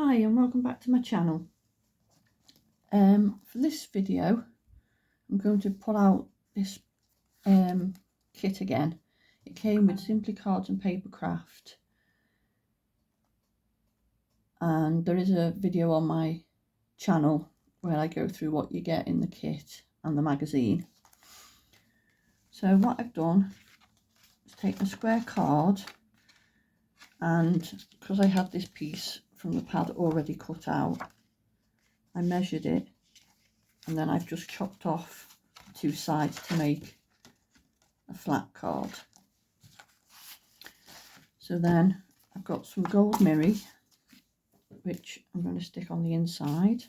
Hi and welcome back to my channel. For this video I'm going to pull out this kit again. It came with Simply Cards and Paper Craft, and there is a video on my channel where I go through what you get in the kit and the magazine. So what I've done is take a square card, and because I had this piece from the pad already cut out, I measured it and then I've just chopped off two sides to make a flat card. So then I've got some gold mirri, which I'm going to stick on the inside.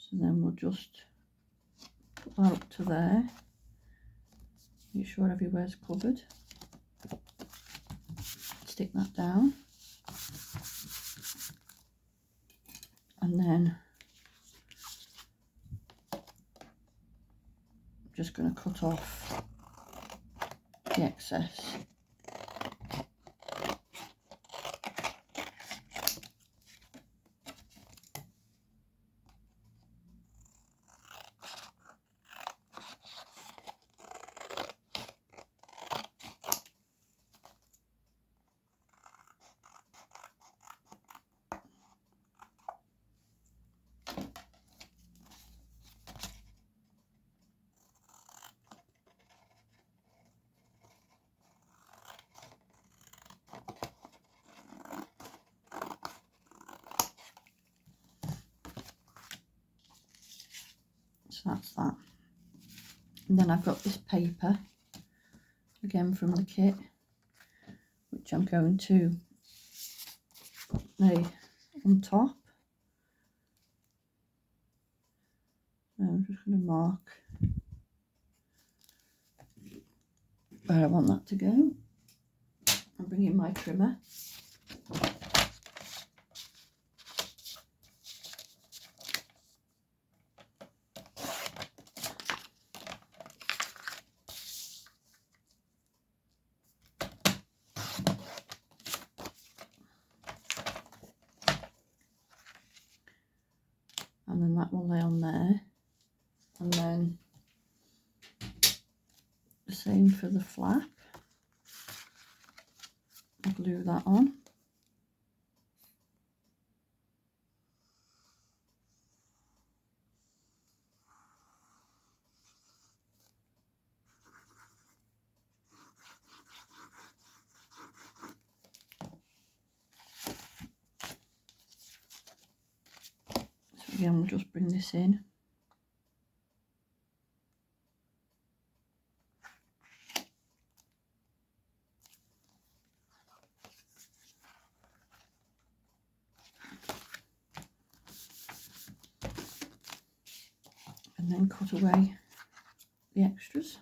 So then we'll just put that up to there, make sure everywhere's covered, stick that down, and then I'm just going to cut off the excess. So that's that. And then I've got this paper, again from the kit, which I'm going to lay on top. I'm just going to mark where I want that to go. I'm bringing my trimmer. And then that will lay on there, and then the same for the flap. I'll glue that on. So again, we'll just bring this in. And then cut away the extras.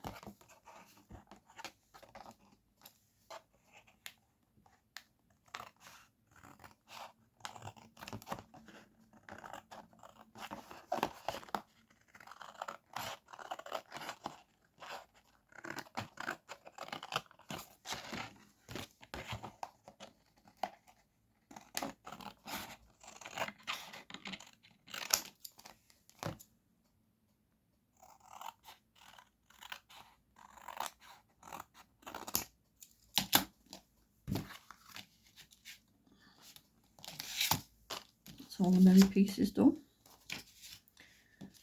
All the mirri pieces done,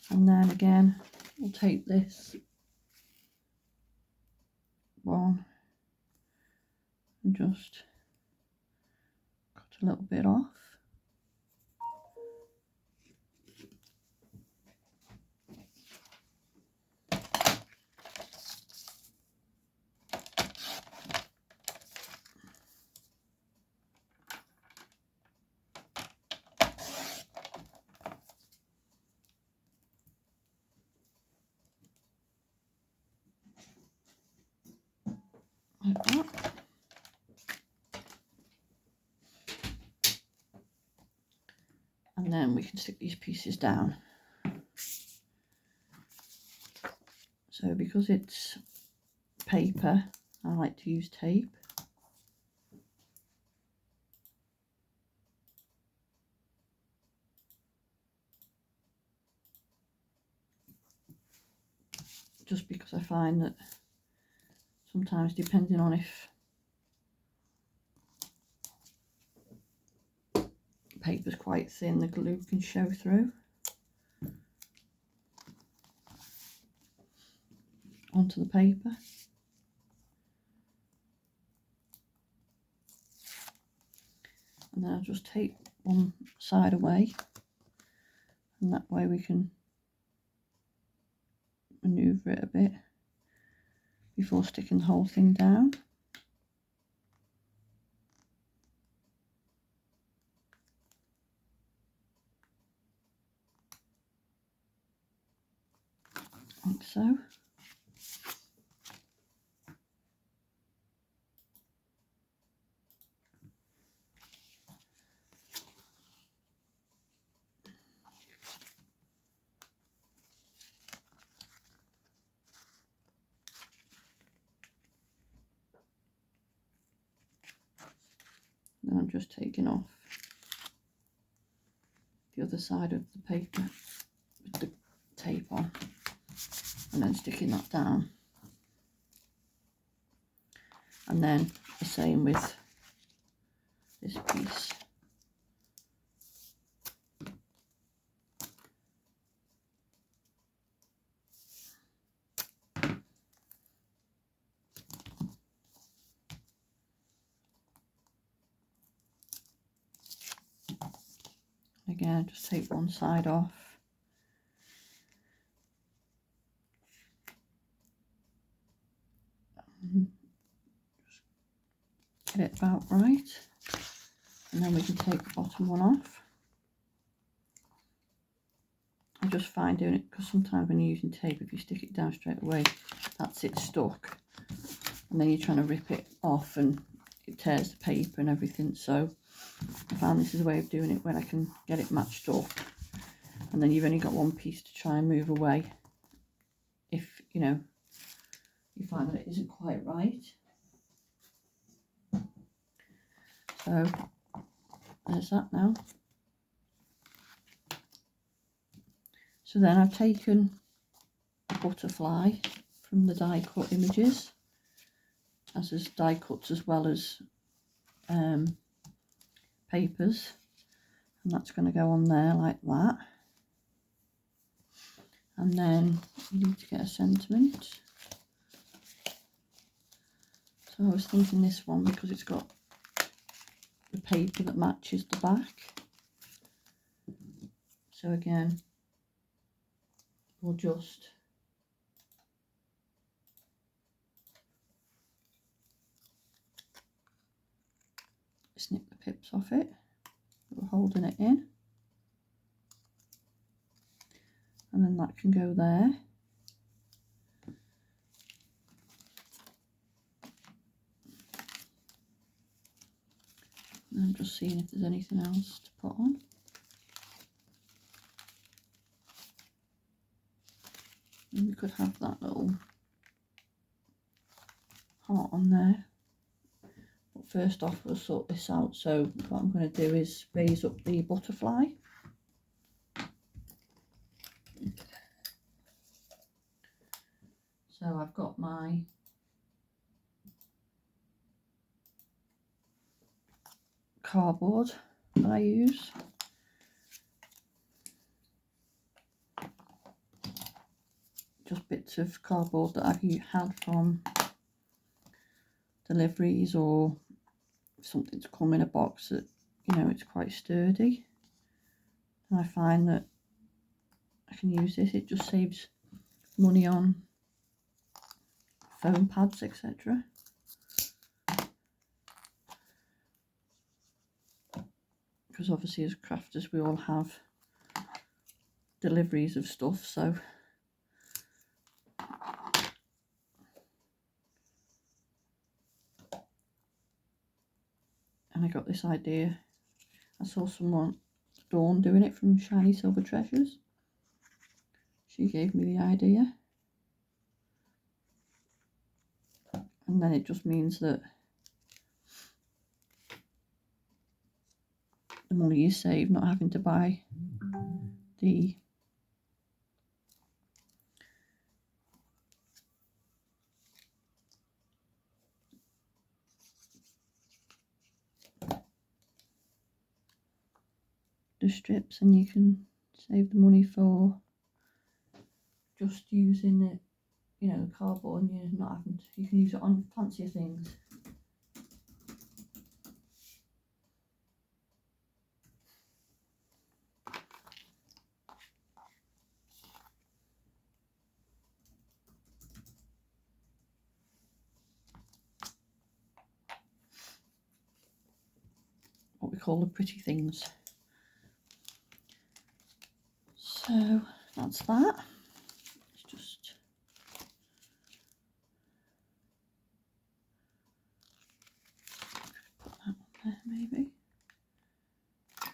and then again we'll take this one and just cut a little bit off. then we can stick these pieces down. So because it's paper, I like to use tape. Just because I find that sometimes, depending on if paper's quite thin, the glue can show through onto the paper. And then I'll just take one side away, and that way we can manoeuvre it a bit before sticking the whole thing down. Like so. Then I'm just taking off the other side of the paper with the tape on, and then sticking that down. And then the same with this piece. Again, just take one side off. Just get it about right. And then we can take the bottom one off. I just find doing it, because sometimes when you're using tape, if you stick it down straight away, that's it stuck. And then you're trying to rip it off and it tears the paper and everything. So I found this is a way of doing it when I can get it matched up. And then you've only got one piece to try and move away if, you know, you find that it isn't quite right. So there's that now. So then I've taken a butterfly from the die cut images, as there's die cuts as well as papers, and that's going to go on there like that. And then you need to get a sentiment. So I was thinking this one, because it's got the paper that matches the back. So again, we'll just snip the pips off it. We're holding it in. And then that can go there. And I'm just seeing if there's anything else to put on. And we could have that little heart on there. But first off, we'll sort this out. So what I'm going to do is raise up the butterfly. So I've got my cardboard that I use. Just bits of cardboard that I've had from deliveries, or something to come in a box that, you know, it's quite sturdy. And I find that I can use this. It just saves money on foam pads, etc. Because obviously as crafters we all have deliveries of stuff, so and I got this idea. I saw someone Dawn doing it from Shiny Silver Treasures. She gave me the idea. And then it just means that the money is saved, not having to buy the strips, and you can save the money for just using it, you know, the cardboard, and you're not having to, you can use it on fancier things. What we call the pretty things. So that's that. Let's just put that on there maybe. I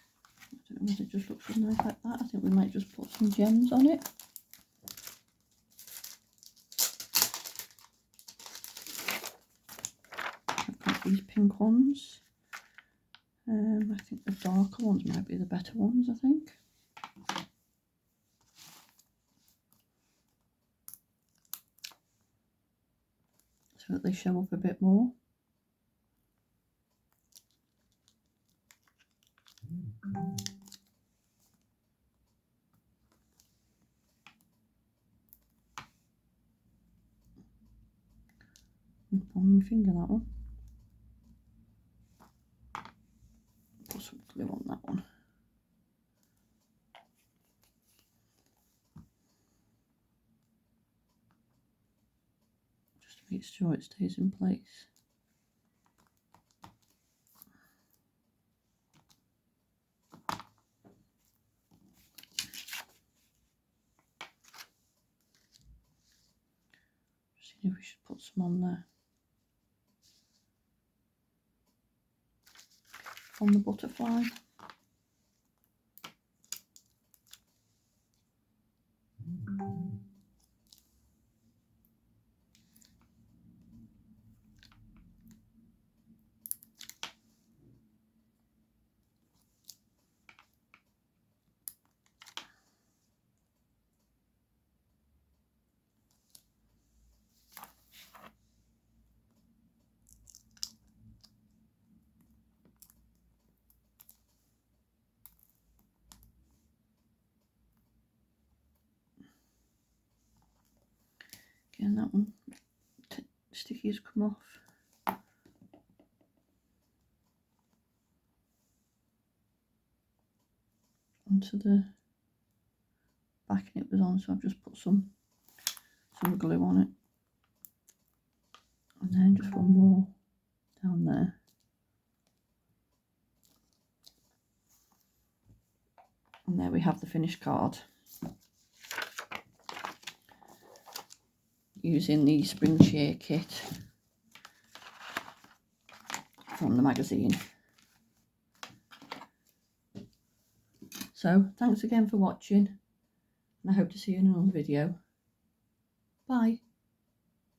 don't know whether it just looks really nice like that. I think we might just put some gems on it. I've got these pink ones. I think the darker ones might be the better ones, I think. So that they show up a bit more. On my finger, that one. Put some glue on that one. Just to make sure it stays in place. Just see if we should put some on there. On the butterfly. Again, that one sticky has come off. Onto the backing it was on, so I've just put some glue on it. And then just one more down there. And there we have the finished card. Using the Spring Cheer kit from the magazine. So thanks again for watching, and I hope to see you in another video. Bye.